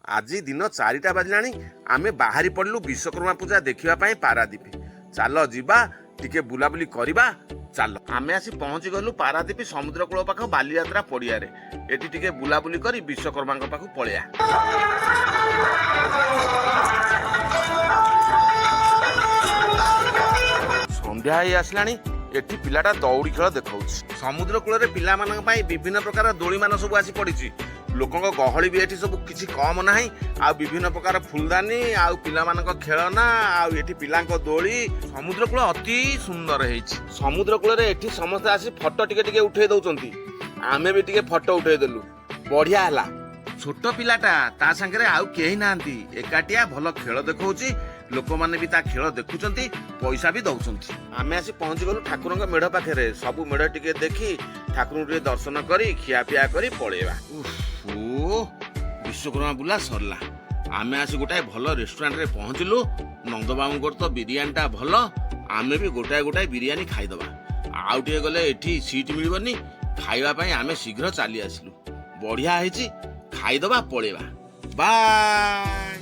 ଆଜି ଦିନ 4ଟା ବାଜିଲାଣି। ଆମେ ବାହାରି ପଡ଼ିଲୁ ବିଶ୍ୱକର୍ମା ପୂଜା ଦେଖିବା ପାଇଁ ପାରାଦୀପ। ଚାଲ ଯିବା ଟିକେ ବୁଲାବୁଲି କରିବା। ଚାଲ ଆମେ ଆସି ପହଞ୍ଚି ଗଲୁ ପାରାଦୀପ ସମୁଦ୍ର କୂଳ ପାଖ ବାଲିଯାତ୍ରା ପଡ଼ିଆରେ। ଏଠି ଟିକେ ବୁଲାବୁଲି କରି ବିଶ୍ୱକର୍ମାଙ୍କ ପାଖକୁ ପଳେଇବା। ସନ୍ଧ୍ୟା ହେଇ ଆସିଲାଣି। ଏଠି ପିଲାଟା ଦଉଡ଼ି ଖେଳ ଦେଖାଉଛି। ସମୁଦ୍ର କୂଳରେ ପିଲାମାନଙ୍କ ପାଇଁ ବିଭିନ୍ନ ପ୍ରକାର ଦୋଳିମାନ ସବୁ ଆସି ପଡ଼ିଛି। ଲୋକଙ୍କ ଗହଳି ବି ଏଠି ସବୁ କିଛି କମ ନାହିଁ। ଆଉ ବିଭିନ୍ନ ପ୍ରକାର ଫୁଲଦାନୀ ଆଉ ପିଲାମାନଙ୍କ ଖେଳନା ଆଉ ଏଠି ପିଲାଙ୍କ ଦୋଳି। ସମୁଦ୍ର କୂଳ ଅତି ସୁନ୍ଦର ହେଇଛି। ସମୁଦ୍ର କୂଳରେ ଏଠି ସମସ୍ତେ ଆସି ଫଟୋ ଟିକେ ଟିକେ ଉଠେଇ ଦଉଛନ୍ତି। ଆମେ ବି ଟିକେ ଫଟୋ ଉଠେଇ ଦେଲୁ। ବଢିଆ ହେଲା। ଛୋଟ ପିଲାଟା ତା ସାଙ୍ଗରେ ଆଉ କେହି ନାହାନ୍ତି। ଏକାଟିଆ ଭଲ ଖେଳ ଦେଖଉଛି। ଲୋକମାନେ ବି ତା ଖେଳ ଦେଖୁଛନ୍ତି, ପଇସା ବି ଦଉଛନ୍ତି। ଆମେ ଆସି ପହଞ୍ଚି ଗଲୁ ଠାକୁରଙ୍କ ମେଢ ପାଖରେ। ସବୁ ମେଢ ଟିକେ ଦେଖି ଠାକୁରଙ୍କୁ ଟିକେ ଦର୍ଶନ କରି ଖିଆପିଆ କରି ପଳେଇବା। ବିଶ୍ୱକର୍ମା ବୁଲା ସରିଲା। ଆମେ ଆସି ଗୋଟାଏ ଭଲ ରେଷ୍ଟୁରାଣ୍ଟରେ ପହଞ୍ଚିଲୁ। ନନ୍ଦବାବୁଙ୍କର ତ ବିରିୟାନୀଟା ଭଲ। ଆମେ ବି ଗୋଟାଏ ବିରିୟାନୀ ଖାଇଦବା। ଆଉ ଟିକେ ଗଲେ ଏଠି ସିଟ୍ ମିଳିବନି। ଖାଇବା ପାଇଁ ଆମେ ଶୀଘ୍ର ଚାଲି ଆସିଲୁ। ବଢିଆ ହେଇଛି, ଖାଇଦବା ପଳେଇବା। ବାଏ।